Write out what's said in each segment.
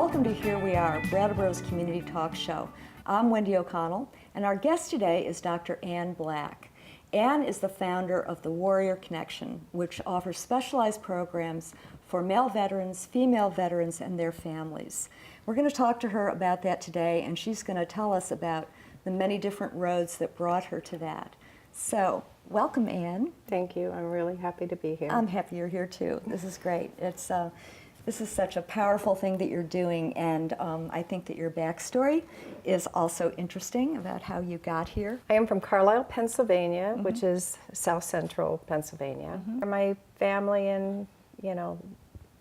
Welcome to Here We Are, Brattleboro's community talk show. I'm Wendy O'Connell, and our guest today is Dr. Ann Black. Ann is the founder of the Warrior Connection, which offers specialized programs for male veterans, female veterans, and their families. We're going to talk to her about that today, and she's going to tell us about the many different roads that brought her to that. So, welcome, Ann. Thank you. I'm really happy to be here. I'm happy you're here too. This is great. This is such a powerful thing that you're doing, and I think that your backstory is also interesting about how you got here. I am from Carlisle, Pennsylvania, which is south central Pennsylvania. My family,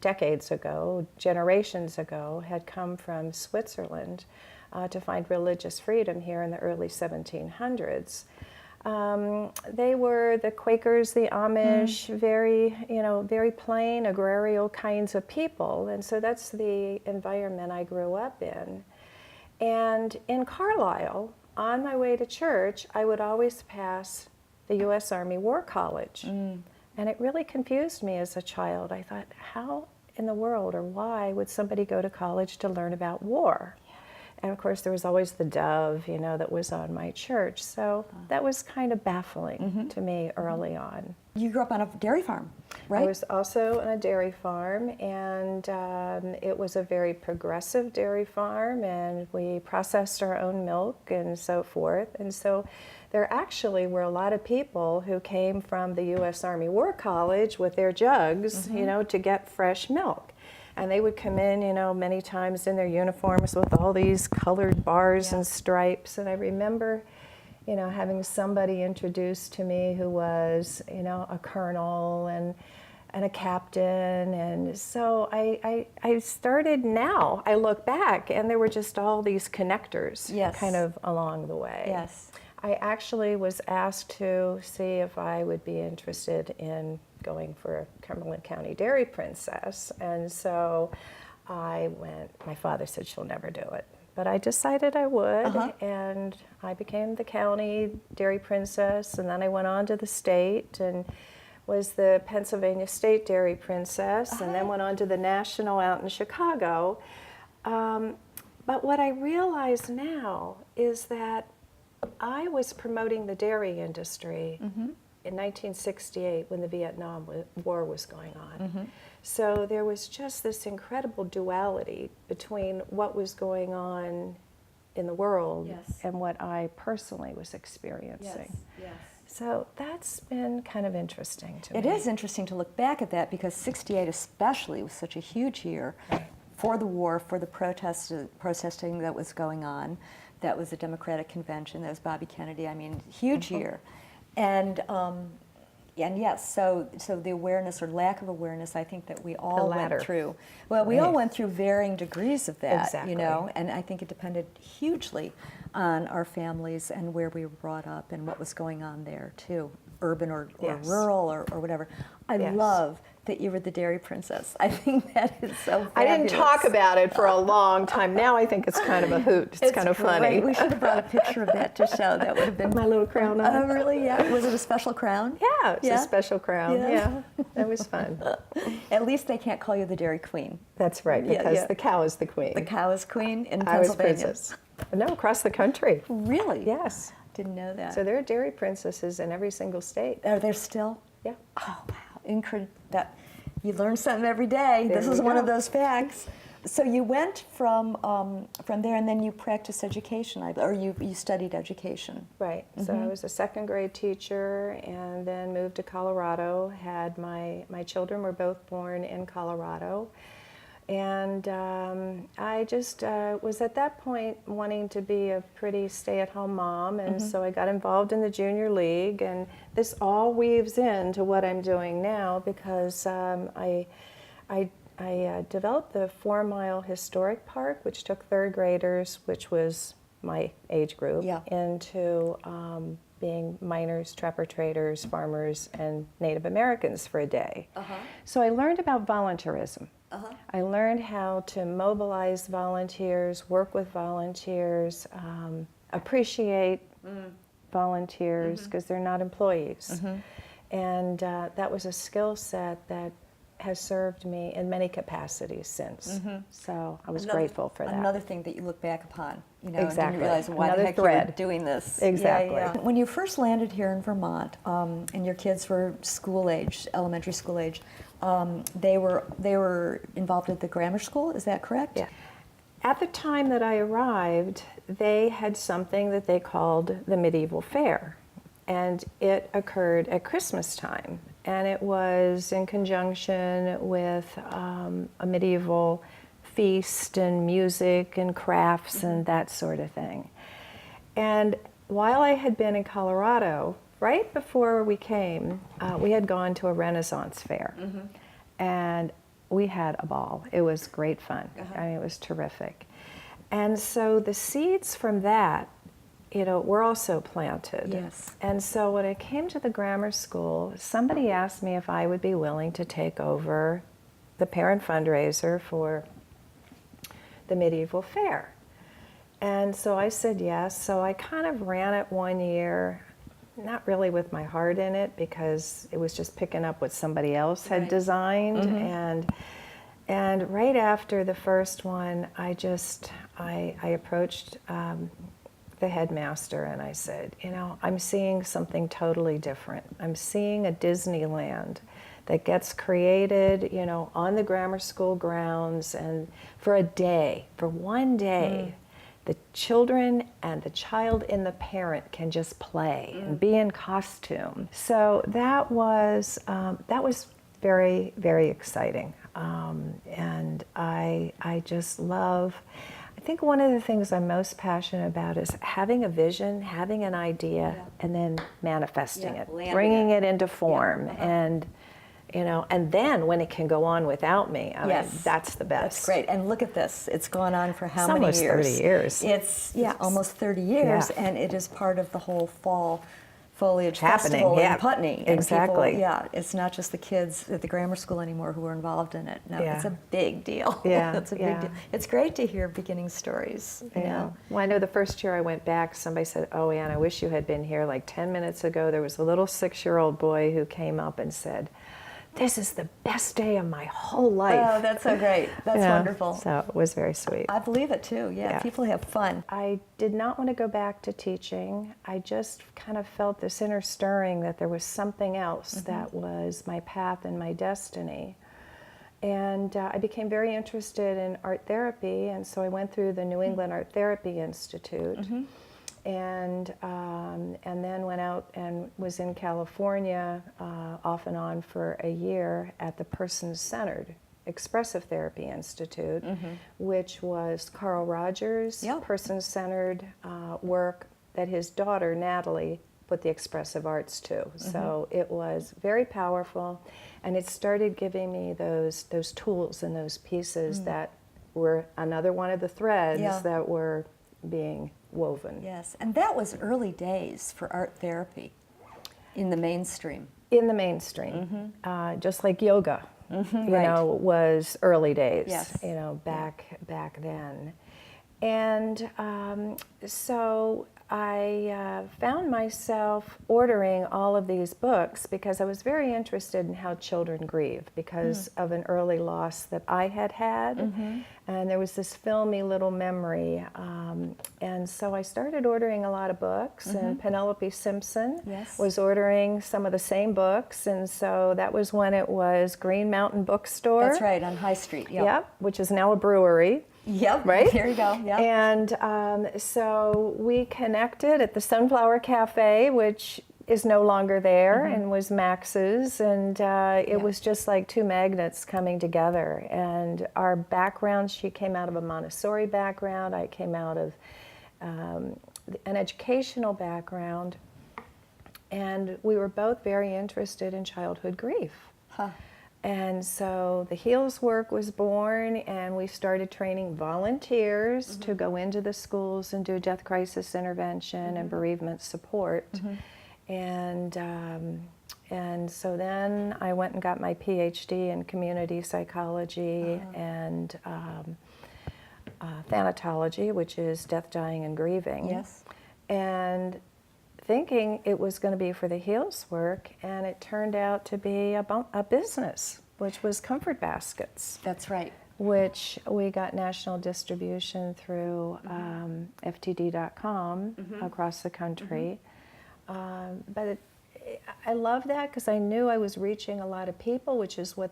decades ago, generations ago, had come from Switzerland to find religious freedom here in the early 1700s. They were the Quakers, the Amish, very plain, agrarial kinds of people. And so that's the environment I grew up in. And in Carlisle, on my way to church, I would always pass the U.S. Army War College. And it really confused me as a child. I thought, how in the world or why would somebody go to college to learn about war? And of course, there was always the dove, that was on my church. So that was kind of baffling to me early on. You grew up on a dairy farm, right? I was also on a dairy farm, and it was a very progressive dairy farm, and we processed our own milk and so forth. And so there actually were a lot of people who came from the U.S. Army War College with their jugs, to get fresh milk. And they would come in, many times in their uniforms with all these colored bars and stripes. And I remember, having somebody introduced to me who was, a colonel and a captain. And so I started now, I look back, and there were just all these connectors kind of along the way. Yes. I actually was asked to see if I would be interested in going for a Cumberland County Dairy Princess. And so I went. My father said, she'll never do it. But I decided I would, and I became the county Dairy Princess, and then I went on to the state and was the Pennsylvania State Dairy Princess, and then went on to the national out in Chicago. But what I realize now is that I was promoting the dairy industry in 1968 when the Vietnam War was going on. So there was just this incredible duality between what was going on in the world and what I personally was experiencing. So that's been kind of interesting to me. It is interesting to look back at that, because 68 especially was such a huge year for the war, for the protesting that was going on. That was the Democratic Convention, that was Bobby Kennedy, huge year. And yes, so the awareness or lack of awareness, I think that we all went through. Well, we all went through varying degrees of that, and I think it depended hugely on our families and where we were brought up and what was going on there too, urban or rural or whatever. I love that you were the Dairy Princess. I think that is so fabulous. I didn't talk about it for a long time. Now I think it's kind of a hoot. It's kind of funny. We should have brought a picture of that to show. That would have been my little crown on. Oh, really? Yeah. Was it a special crown? Yeah, it was a special crown. Yeah. That was fun. At least they can't call you the Dairy Queen. That's right, because the cow is the queen. The cow is queen in I was Pennsylvania. princess. No, across the country. Really? Yes. Didn't know that. So there are dairy princesses in every single state. Are there still? Yeah. Oh, wow. That you learn something every day. This is one of those facts. So you went from there, and then you practiced education, or you studied education. Right. So I was a second grade teacher, and then moved to Colorado. Had my children were both born in Colorado. And I just was at that point wanting to be a pretty stay-at-home mom, and so I got involved in the junior league, and this all weaves into what I'm doing now, because I developed the 4 Mile Historic Park, which took third graders, which was my age group, into being miners, trapper traders, farmers, and Native Americans for a day. So I learned about volunteerism. I learned how to mobilize volunteers, work with volunteers, appreciate volunteers, because they're not employees. And that was a skill set that has served me in many capacities since. So I was Another- grateful for that. Another thing that you look back upon, you know, and Exactly. didn't realize why Another the heck thread. you were doing this. Exactly. When you first landed here in Vermont, and your kids were school age, elementary school age, they were involved at the grammar school. Is that correct? Yeah. At the time that I arrived, they had something that they called the medieval fair, and it occurred at Christmas time, and it was in conjunction with a medieval feast and music and crafts and that sort of thing. And while I had been in Colorado, right before we came, we had gone to a Renaissance fair, and we had a ball. It was great fun. I mean, it was terrific. And so the seeds from that, you know, were also planted. Yes. And so when I came to the grammar school, somebody asked me if I would be willing to take over the parent fundraiser for the medieval fair. And so I said yes. So I kind of ran it one year, not really with my heart in it, because it was just picking up what somebody else had designed. And right after the first one, I approached the headmaster and I said, you know, I'm seeing something totally different. I'm seeing a Disneyland that gets created, you know, on the grammar school grounds, and for a day, for one day, the children and the child and the parent can just play and be in costume. So that was very, very exciting. And I just love, I think one of the things I'm most passionate about is having a vision, having an idea, and then manifesting it, bringing it into form. And, you know, and then when it can go on without me, I mean, that's the best. That's great. And look at this. It's gone on for how many almost years? 30 years. It's almost 30 years, and it is part of the whole fall foliage festival in Putney. And Exactly. people, it's not just the kids at the grammar school anymore who are involved in it. No, it's a big deal. It's a big deal. It's great to hear beginning stories. You know? Well, I know the first year I went back, somebody said, "Oh, Ann, I wish you had been here like 10 minutes ago." There was a little 6-year-old boy who came up and said, "This is the best day of my whole life." Oh, that's so great. That's wonderful. So it was very sweet. I believe it too. Yeah, people have fun. I did not want to go back to teaching. I just kind of felt this inner stirring that there was something else that was my path and my destiny. And I became very interested in art therapy, and so I went through the New England Art Therapy Institute. And then went out and was in California off and on for a year at the Person-Centered Expressive Therapy Institute, which was Carl Rogers' person-centered work that his daughter, Natalie, put the expressive arts to. So it was very powerful, and it started giving me those tools and those pieces that were another one of the threads that were being woven. Yes, and that was early days for art therapy in the mainstream. In the mainstream, just like yoga, you know, was early days. You know, back then, and so I found myself ordering all of these books because I was very interested in how children grieve because of an early loss that I had had. And there was this filmy little memory. And so I started ordering a lot of books, and Penelope Simpson was ordering some of the same books. And so that was when it was Green Mountain Bookstore. That's right, on High Street. Yep, which is now a brewery. Right? There you go. Yep. And so we connected at the Sunflower Cafe, which is no longer there, and was Max's, and it was just like two magnets coming together. And our background, she came out of a Montessori background, I came out of an educational background, and we were both very interested in childhood grief. And so the Heals work was born, and we started training volunteers to go into the schools and do death crisis intervention and bereavement support. And so then I went and got my PhD in community psychology and thanatology, which is death, dying, and grieving. And thinking it was going to be for the Heals work, and it turned out to be a business. which was comfort baskets, That's right. which we got national distribution through FTD.com across the country. But I love that because I knew I was reaching a lot of people, which is what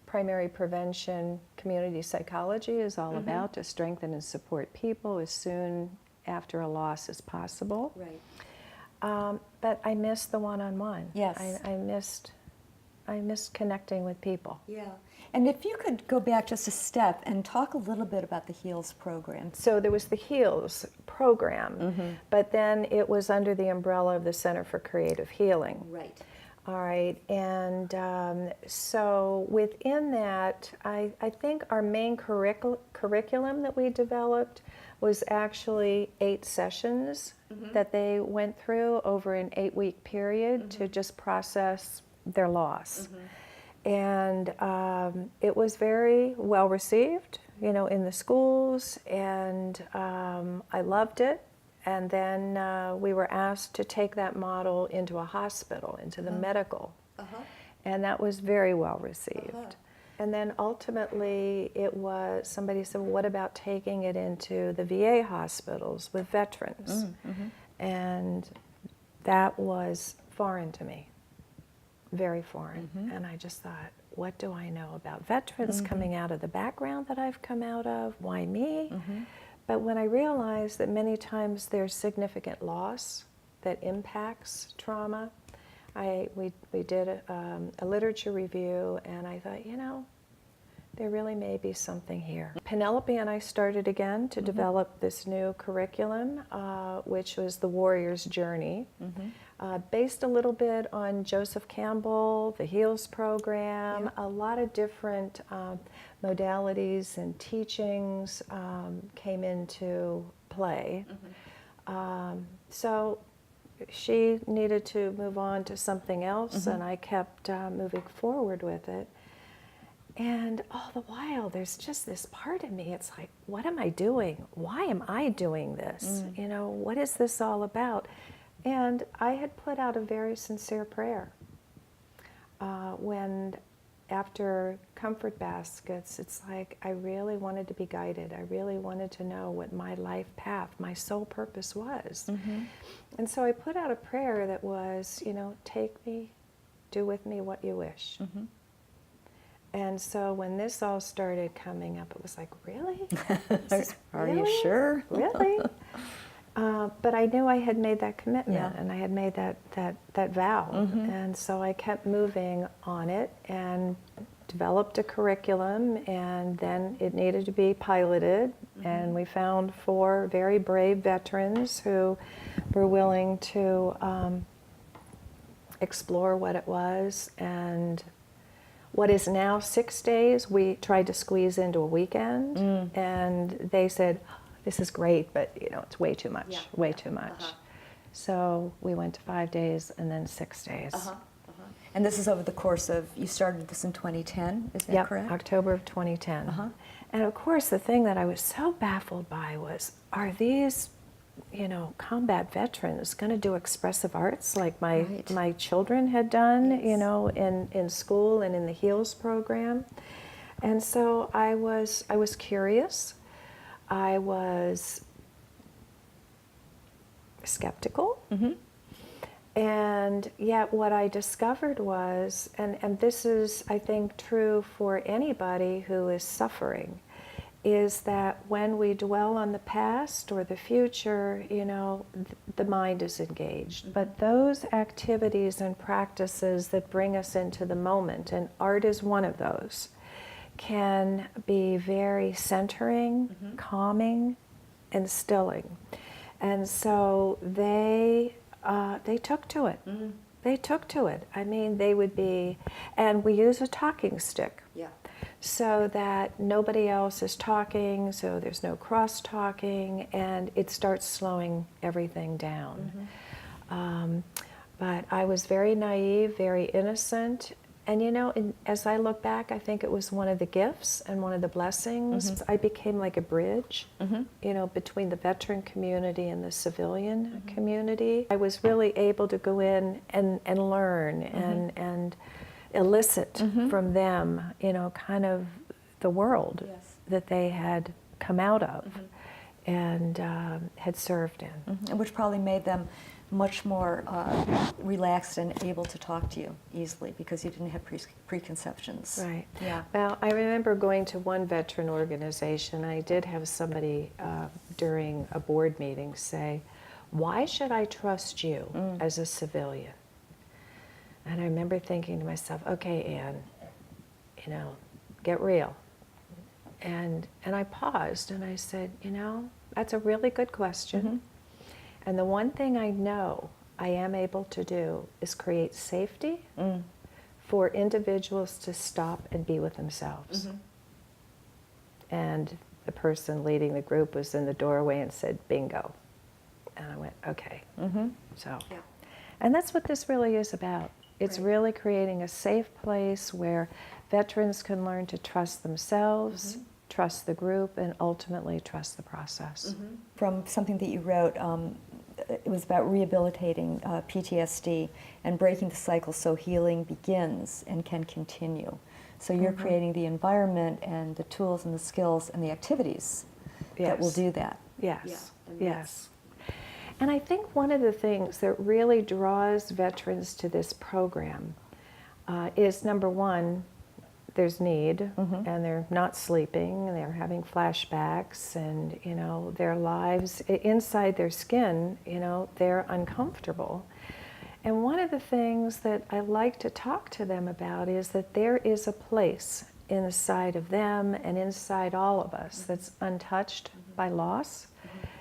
primary prevention community psychology is all about, to strengthen and support people as soon after a loss as possible. Right. But I missed the one-on-one. Yes. I missed connecting with people. Yeah. And if you could go back just a step and talk a little bit about the HEALS program. So there was the HEALS program, but then it was under the umbrella of the Center for Creative Healing. Right. All right, and so within that, I think our main curriculum that we developed was actually 8 sessions that they went through over an 8-week period to just process their loss. And it was very well received, you know, in the schools, and I loved it. And then we were asked to take that model into a hospital, into the medical. And that was very well received. And then ultimately it was, somebody said, well, what about taking it into the VA hospitals with veterans? And that was foreign to me, very foreign. And I just thought, what do I know about veterans coming out of the background that I've come out of? Why me? But when I realized that many times there's significant loss that impacts trauma, we did a literature review, and I thought, you know, there really may be something here. Penelope and I started again to develop this new curriculum, which was the Warrior's Journey, based a little bit on Joseph Campbell, the HEALS program, a lot of different modalities and teachings came into play. So she needed to move on to something else, and I kept moving forward with it. And all the while, there's just this part of me, it's like, what am I doing? Why am I doing this? You know, what is this all about? And I had put out a very sincere prayer when, after comfort baskets, it's like I really wanted to be guided. I really wanted to know what my life path, my soul purpose was. And so I put out a prayer that was, you know, take me, do with me what you wish. And so when this all started coming up, it was like, really? Are you sure? Really? But I knew I had made that commitment, and I had made that vow. And so I kept moving on it and developed a curriculum, and then it needed to be piloted. And we found 4 very brave veterans who were willing to explore what it was. And what is now 6 days, we tried to squeeze into a weekend, and they said, this is great, but you know, it's way too much, way too much. So we went to 5 days and then 6 days. And this is over the course of, you started this in 2010, is that correct? October of 2010. And of course, the thing that I was so baffled by was, are these, you know, combat veterans going to do expressive arts like my children had done, you know, in school and in the HEALS program? And so I was curious. I was skeptical. And yet what I discovered was, and this is, I think, true for anybody who is suffering, is that when we dwell on the past or the future, you know, the mind is engaged. But those activities and practices that bring us into the moment, and art is one of those, can be very centering, calming, and stilling. And so they took to it. They took to it. I mean, they would be, and we use a talking stick. So that nobody else is talking, so there's no cross-talking, and it starts slowing everything down. But I was very naive, very innocent. And you know, as I look back, I think it was one of the gifts and one of the blessings. I became like a bridge, you know, between the veteran community and the civilian community. I was really able to go in and learn and elicit from them, kind of the world Yes. that they had come out of and had served in. And which probably made them much more relaxed and able to talk to you easily because you didn't have preconceptions. Right. Yeah. Well, I remember going to one veteran organization. I did have somebody during a board meeting say, "Why should I trust you as a civilian?" And I remember thinking to myself, "Okay, Anne, get real." And I paused and I said, that's a really good question. And the one thing I know I am able to do is create safety for individuals to stop and be with themselves. And the person leading the group was in the doorway and said, "Bingo." And I went, okay. So, Yeah. and that's what this really is about. It's Right. really creating a safe place where veterans can learn to trust themselves, trust the group, and ultimately trust the process. From something that you wrote, it was about rehabilitating PTSD and breaking the cycle so healing begins and can continue. So you're creating the environment and the tools and the skills and the activities that will Yes. do that. Yes, Yeah, and yes. And I think one of the things that really draws veterans to this program is, number one, there's need, and they're not sleeping, and they're having flashbacks, and their lives inside their skin, they're uncomfortable. And one of the things that I like to talk to them about is that there is a place inside of them and inside all of us that's untouched by loss.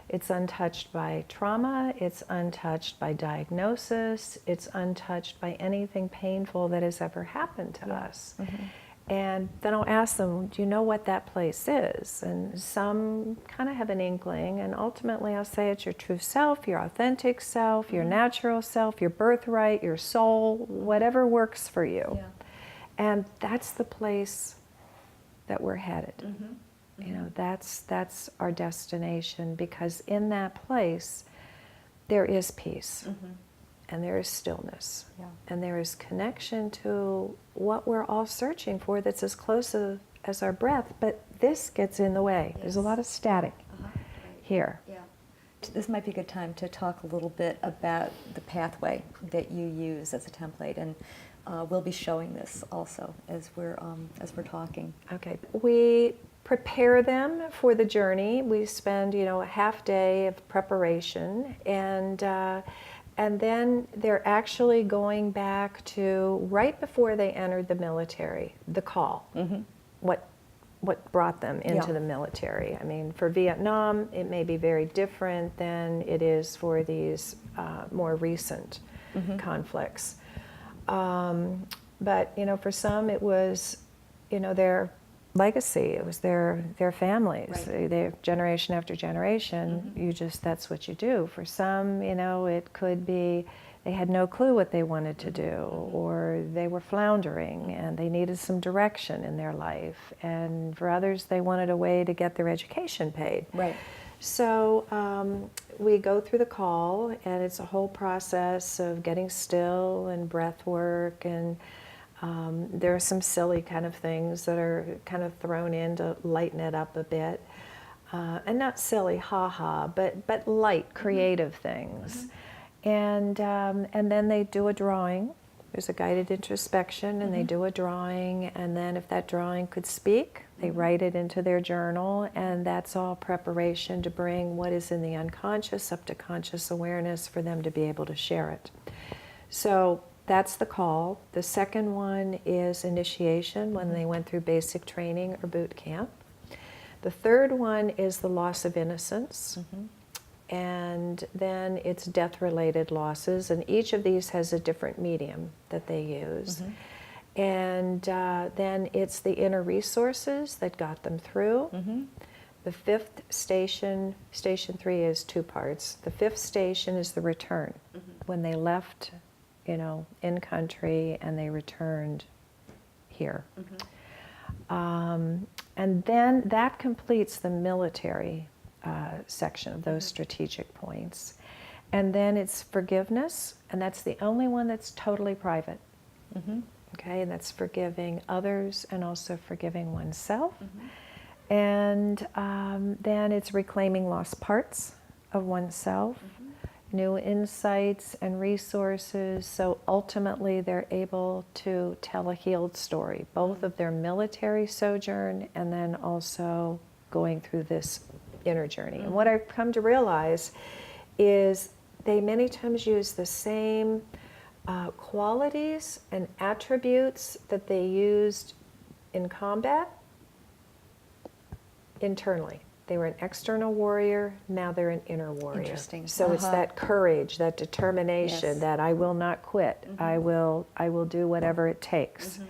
It's untouched by trauma, it's untouched by diagnosis, it's untouched by anything painful that has ever happened to us. And then I'll ask them, do you know what that place is? And some kind of have an inkling, and ultimately I'll say it's your true self, your authentic self, your natural self, your birthright, your soul, whatever works for you. Yeah. And that's the place that we're headed. That's our destination, because in that place there is peace. And there is stillness, and there is connection to what we're all searching for that's as close as our breath, but this gets in the way. There's a lot of static here. Yeah. This might be a good time to talk a little bit about the pathway that you use as a template, and we'll be showing this also as we're talking. Okay. We prepare them for the journey. We spend, a half day of preparation, and then they're actually going back to right before they entered the military, the call, what brought them into the military. I mean, for Vietnam, it may be very different than it is for these more recent conflicts. But, for some it was, their legacy. It was their families. Right. They generation after generation. That's what you do. For some, it could be they had no clue what they wanted to do, or they were floundering and they needed some direction in their life. And for others, they wanted a way to get their education paid. Right. So we go through the call, and it's a whole process of getting still and breath work, and there are some silly kind of things that are kind of thrown in to lighten it up a bit. And not silly, ha-ha, but light, creative things. And then they do a drawing. There's a guided introspection, and they do a drawing, and then if that drawing could speak, they write it into their journal, and that's all preparation to bring what is in the unconscious up to conscious awareness for them to be able to share it. So that's the call. The second one is initiation, when they went through basic training or boot camp. The third one is the loss of innocence. And then it's death-related losses, and each of these has a different medium that they use. And then it's the inner resources that got them through. The fifth station, station 3 is 2 parts. The fifth station is the return, when they left, in country and they returned here. And then that completes the military section of those strategic points. And then it's forgiveness, and that's the only one that's totally private. Okay, and that's forgiving others and also forgiving oneself. And then it's reclaiming lost parts of oneself, new insights and resources, so ultimately they're able to tell a healed story, both of their military sojourn and then also going through this inner journey. And what I've come to realize is they many times use the same qualities and attributes that they used in combat internally. They were an external warrior, now they're an inner warrior. Interesting. So it's that courage, that determination, Yes. that I will not quit. I will do whatever it takes.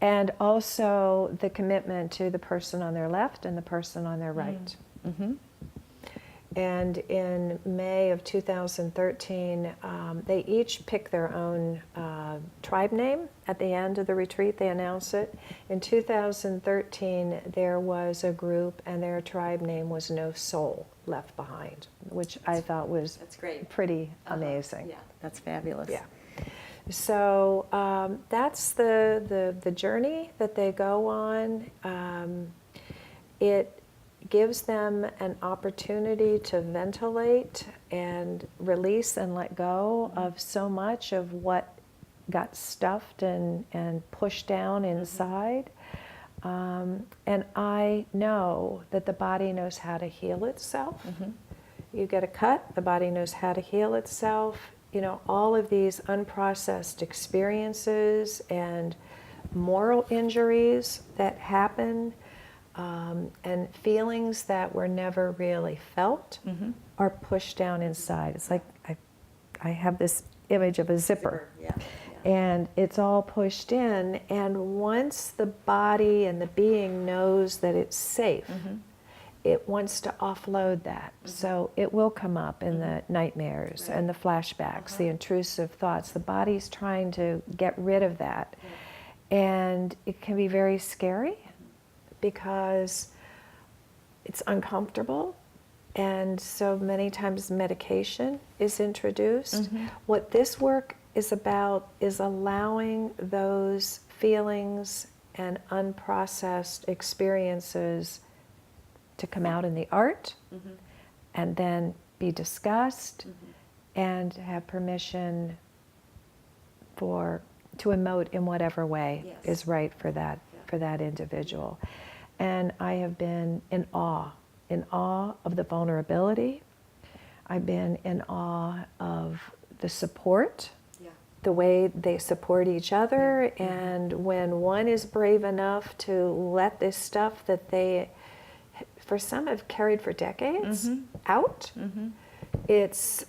And also the commitment to the person on their left and the person on their right. And in May of 2013, they each pick their own tribe name. At the end of the retreat, they announce it. In 2013, there was a group, and their tribe name was No Soul Left Behind, which I thought was great. pretty amazing. Yeah, that's fabulous. Yeah. So that's the journey that they go on. It gives them an opportunity to ventilate and release and let go of so much of what got stuffed and pushed down inside. And I know that the body knows how to heal itself. You get a cut, the body knows how to heal itself. You know, all of these unprocessed experiences and moral injuries that happen, and feelings that were never really felt are pushed down inside. It's like I have this image of a zipper. And it's all pushed in, and once the body and the being knows that it's safe, it wants to offload that. So it will come up in the nightmares and the flashbacks, the intrusive thoughts. The body's trying to get rid of that. And it can be very scary because it's uncomfortable, and so many times medication is introduced. What this work is about is allowing those feelings and unprocessed experiences to come out in the art and then be discussed and have permission to emote in whatever way is right for that individual. And I have been in awe of the vulnerability. I've been in awe of the support, the way they support each other, and when one is brave enough to let this stuff that they, for some, have carried for decades out, it's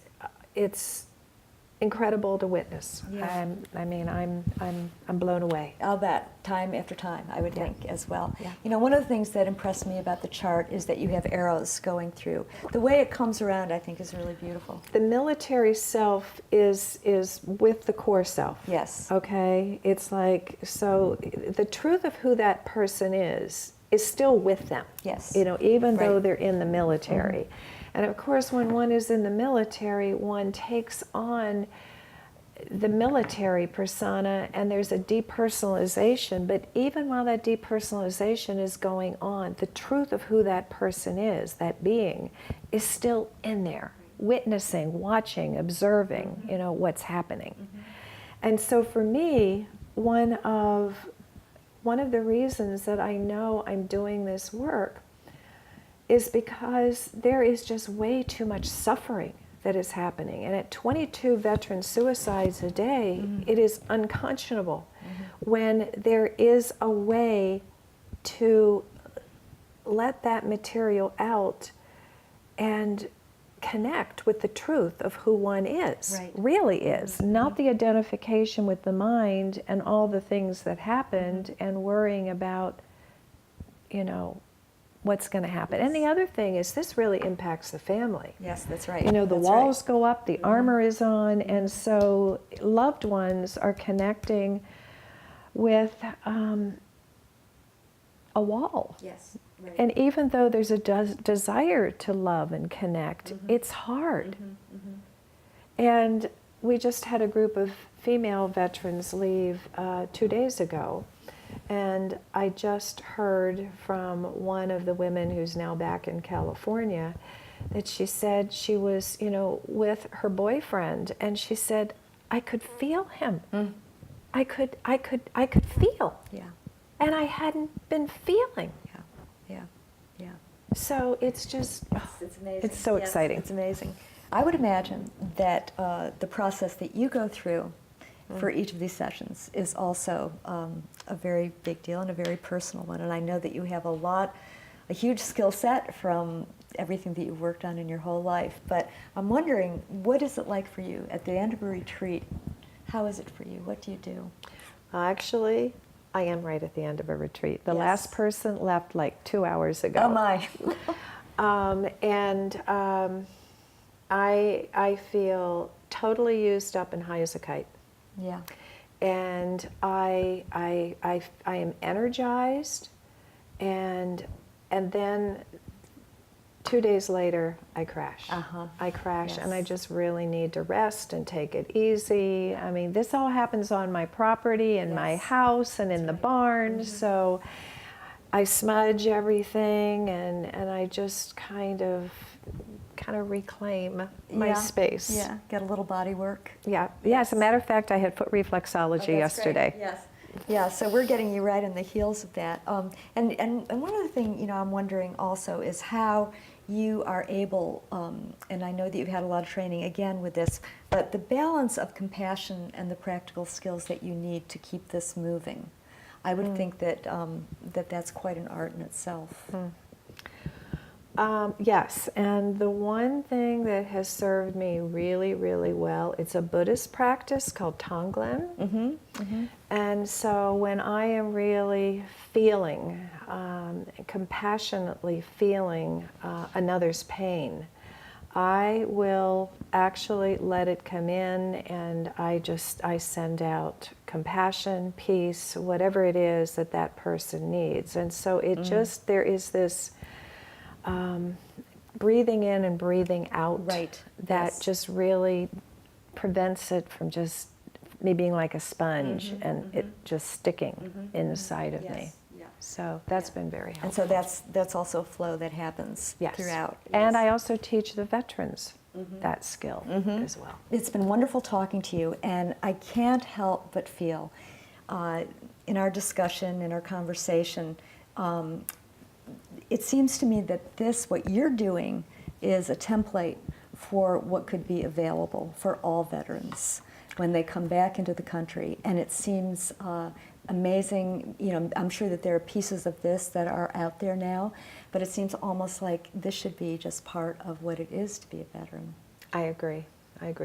incredible to witness. I'm blown away. All that, time after time, I would think as well. Yeah. You know, one of the things that impressed me about the chart is that you have arrows going through. The way it comes around, I think, is really beautiful. The military self is with the core self. Yes. Okay? It's like, so the truth of who that person is still with them. Yes. You know, even though Right. they're in the military. And of course, when one is in the military, one takes on the military persona, and there's a depersonalization. But even while that depersonalization is going on, the truth of who that person is, that being, is still in there, witnessing, watching, observing, you know, what's happening. And so for me, one of the reasons that I know I'm doing this work is because there is just way too much suffering that is happening. And at 22 veteran suicides a day, it is unconscionable when there is a way to let that material out and connect with the truth of who one is, really is, not the identification with the mind and all the things that happened and worrying about, you know, what's going to happen. And the other thing is, this really impacts the family. Yes, that's right. You know, the That's walls right. go up, the armor is on, and so loved ones are connecting with a wall. Yes. Right. And even though there's a desire to love and connect, it's hard. And we just had a group of female veterans leave 2 days ago. And I just heard from one of the women who's now back in California that she said she was, with her boyfriend, and she said, I could feel him. I could feel. Yeah. And I hadn't been feeling. Yeah. So it's just, It's amazing. it's so Yes, exciting. It's amazing. I would imagine that the process that you go through for each of these sessions is also a very big deal and a very personal one. And I know that you have a huge skill set from everything that you've worked on in your whole life. But I'm wondering, what is it like for you at the end of a retreat? How is it for you? What do you do? Actually, I am right at the end of a retreat. The Yes. last person left like 2 hours ago. Oh my. I feel totally used up and high as a kite. Yeah. And I am energized, and then 2 days later I crash. I crash, and I Yes. just really need to rest and take it easy. I mean, this all happens on my property, in my Yes. house, and in the barn. So I smudge everything, and I just kind of reclaim my space. Yeah. Get a little body work. Yeah. As a matter of fact, I had foot reflexology yesterday. Yes. Yeah, so we're getting you right in the heels of that. And one other thing, I'm wondering also is how you are able, and I know that you've had a lot of training again with this, but the balance of compassion and the practical skills that you need to keep this moving. I would think that that's quite an art in itself. Yes, and the one thing that has served me really, really well, it's a Buddhist practice called Tonglen. And so when I am really feeling, compassionately feeling another's pain, I will actually let it come in, and I send out compassion, peace, whatever it is that person needs. And so it just, there is this breathing in and breathing out that just really prevents it from just me being like a sponge and it just sticking inside of me. So that's been very helpful. And so that's also a flow that happens throughout. And I also teach the veterans that skill as well. It's been wonderful talking to you, and I can't help but feel in our discussion, in our conversation, it seems to me that what you're doing is a template for what could be available for all veterans when they come back into the country. And it seems amazing. I'm sure that there are pieces of this that are out there now, but it seems almost like this should be just part of what it is to be a veteran. I agree.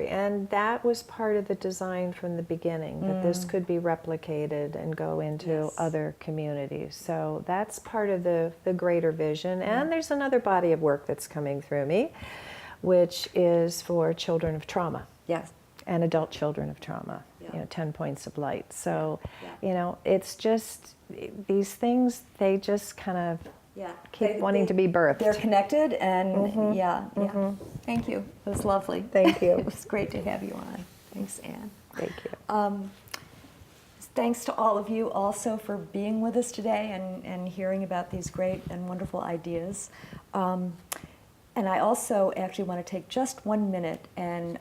And that was part of the design from the beginning, that this could be replicated and go into other communities. So that's part of the greater vision. And there's another body of work that's coming through me, which is for children of trauma. Yes. And adult children of trauma, 10 points of light. So, it's just, these things, they just kind of keep wanting to be birthed. They're connected, and Thank you. It was lovely. Thank you. It was great to have you on. Thanks, Anne. Thank you. Thanks to all of you also for being with us today and hearing about these great and wonderful ideas. And I also actually want to take just 1 minute and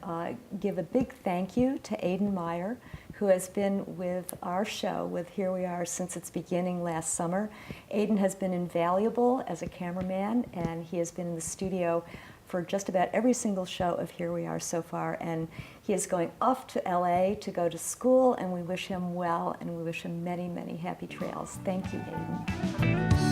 give a big thank you to Aidan Meyer, who has been with our show, with Here We Are, since its beginning last summer. Aidan has been invaluable as a cameraman, and he has been in the studio for just about every single show of Here We Are so far. And he is going off to LA to go to school, and we wish him well, and we wish him many, many happy trails. Thank you, Aidan.